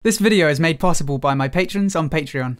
This video is made possible by my patrons on Patreon.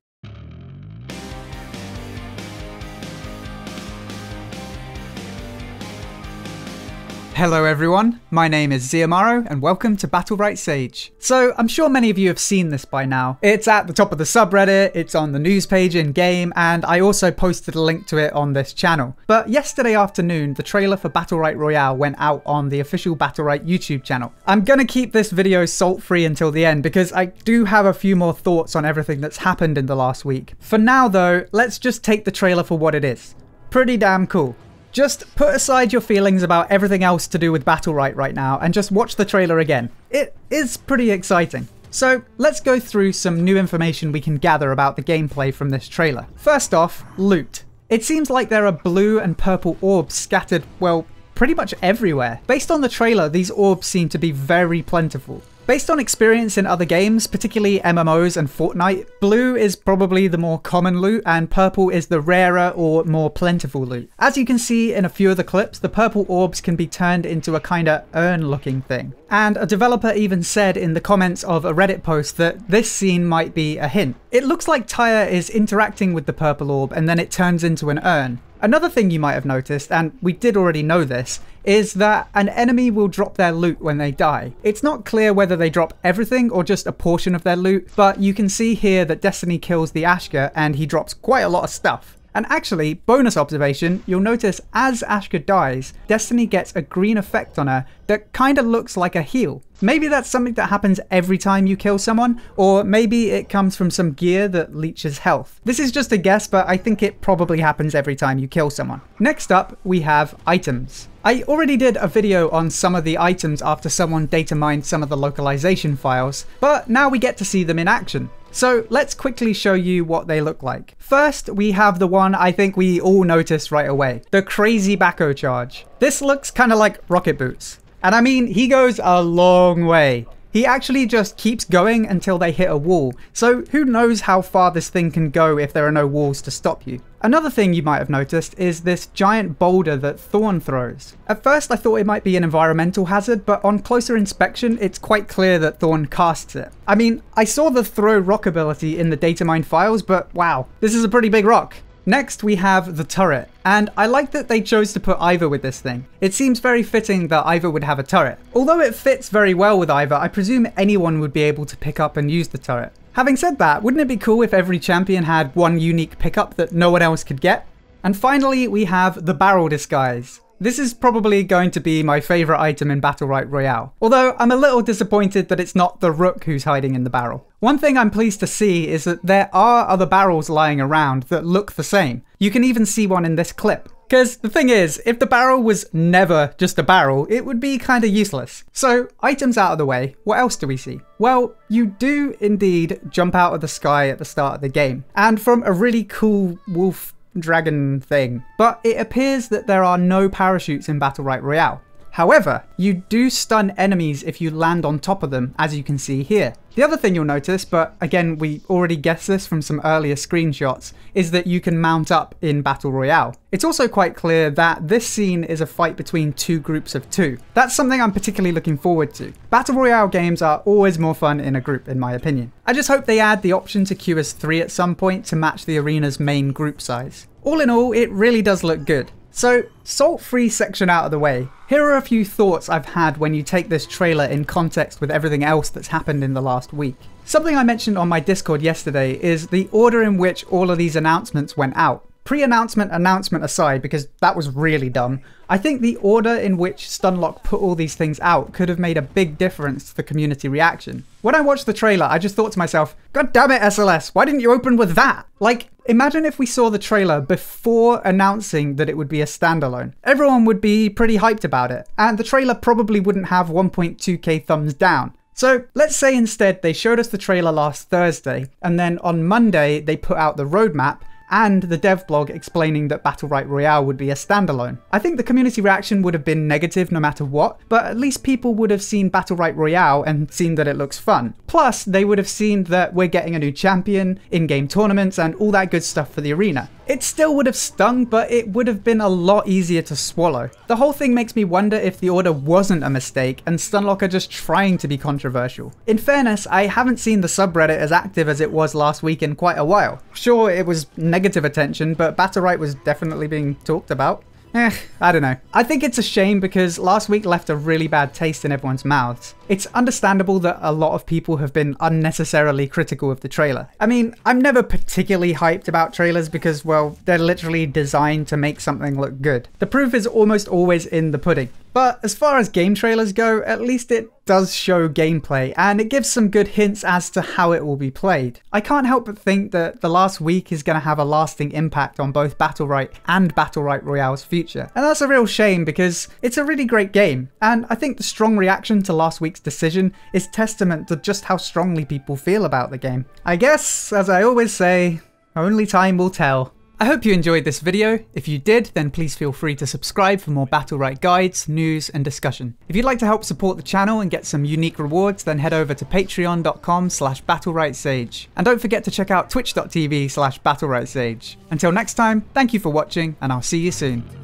Hello everyone, my name is Ziamaro and welcome to Battlerite Sage. So I'm sure many of you have seen this by now. It's at the top of the subreddit, it's on the news page in game, and I also posted a link to it on this channel. But yesterday afternoon, the trailer for Battlerite Royale went out on the official Battlerite YouTube channel. I'm gonna keep this video salt-free until the end because I do have a few more thoughts on everything that's happened in the last week. For now though, let's just take the trailer for what it is. Pretty damn cool. Just put aside your feelings about everything else to do with Battlerite right now and just watch the trailer again. It is pretty exciting. So let's go through some new information we can gather about the gameplay from this trailer. First off, loot. It seems like there are blue and purple orbs scattered, well, pretty much everywhere. Based on the trailer, these orbs seem to be very plentiful. Based on experience in other games, particularly MMOs and Fortnite, blue is probably the more common loot and purple is the rarer or more plentiful loot. As you can see in a few of the clips, the purple orbs can be turned into a kinda urn-looking thing. And a developer even said in the comments of a Reddit post that this scene might be a hint. It looks like Tyre is interacting with the purple orb and then it turns into an urn. Another thing you might have noticed, and we did already know this, is that an enemy will drop their loot when they die. It's not clear whether they drop everything or just a portion of their loot, but you can see here that Destiny kills the Ashka and he drops quite a lot of stuff. And actually, bonus observation, you'll notice as Ashka dies, Destiny gets a green effect on her that kinda looks like a heal. Maybe that's something that happens every time you kill someone, or maybe it comes from some gear that leeches health. This is just a guess, but I think it probably happens every time you kill someone. Next up, we have items. I already did a video on some of the items after someone data mined some of the localization files, but now we get to see them in action. So let's quickly show you what they look like. First, we have the one I think we all noticed right away, the crazy Bacco charge. This looks kind of like rocket boots. And I mean, he goes a long way. He actually just keeps going until they hit a wall, so who knows how far this thing can go if there are no walls to stop you. Another thing you might have noticed is this giant boulder that Thorn throws. At first I thought it might be an environmental hazard, but on closer inspection it's quite clear that Thorn casts it. I mean, I saw the throw rock ability in the datamine files, but wow, this is a pretty big rock. Next we have the turret, and I like that they chose to put Ivor with this thing. It seems very fitting that Ivor would have a turret. Although it fits very well with Ivor, I presume anyone would be able to pick up and use the turret. Having said that, wouldn't it be cool if every champion had one unique pickup that no one else could get? And finally we have the barrel disguise. This is probably going to be my favourite item in Battlerite Royale, although I'm a little disappointed that it's not the Rook who's hiding in the barrel. One thing I'm pleased to see is that there are other barrels lying around that look the same. You can even see one in this clip. Because the thing is, if the barrel was never just a barrel, it would be kinda useless. So, items out of the way, what else do we see? Well, you do indeed jump out of the sky at the start of the game, and from a really cool wolf dragon thing. But it appears that there are no parachutes in Battlerite Royale. However, you do stun enemies if you land on top of them, as you can see here. The other thing you'll notice, but again we already guessed this from some earlier screenshots, is that you can mount up in Battle Royale. It's also quite clear that this scene is a fight between two groups of two. That's something I'm particularly looking forward to. Battle Royale games are always more fun in a group, in my opinion. I just hope they add the option to queue as 3 at some point to match the arena's main group size. All in all, it really does look good. So, salt-free section out of the way, here are a few thoughts I've had when you take this trailer in context with everything else that's happened in the last week. Something I mentioned on my Discord yesterday is the order in which all of these announcements went out. Pre-announcement announcement aside, because that was really dumb, I think the order in which Stunlock put all these things out could have made a big difference to the community reaction. When I watched the trailer, I just thought to myself, God damn it SLS, why didn't you open with that? Like, imagine if we saw the trailer before announcing that it would be a standalone. Everyone would be pretty hyped about it, and the trailer probably wouldn't have 1.2k thumbs down. So let's say instead they showed us the trailer last Thursday, and then on Monday they put out the roadmap, and the dev blog explaining that Battlerite Royale would be a standalone. I think the community reaction would have been negative no matter what, but at least people would have seen Battlerite Royale and seen that it looks fun. Plus, they would have seen that we're getting a new champion, in-game tournaments, and all that good stuff for the arena. It still would have stung, but it would have been a lot easier to swallow. The whole thing makes me wonder if the order wasn't a mistake and Stunlock are just trying to be controversial. In fairness, I haven't seen the subreddit as active as it was last week in quite a while. Sure, it was negative attention, but Battlerite was definitely being talked about. I don't know. I think it's a shame because last week left a really bad taste in everyone's mouths. It's understandable that a lot of people have been unnecessarily critical of the trailer. I mean, I'm never particularly hyped about trailers because, well, they're literally designed to make something look good. The proof is almost always in the pudding. But as far as game trailers go, at least it does show gameplay, and it gives some good hints as to how it will be played. I can't help but think that the last week is going to have a lasting impact on both Battlerite and Battlerite Royale's future. And that's a real shame because it's a really great game, and I think the strong reaction to last week's decision is testament to just how strongly people feel about the game. I guess, as I always say, only time will tell. I hope you enjoyed this video. If you did, then please feel free to subscribe for more Battlerite guides, news, and discussion. If you'd like to help support the channel and get some unique rewards, then head over to patreon.com/battleritesage. And don't forget to check out twitch.tv/battleritesage. Until next time, thank you for watching, and I'll see you soon.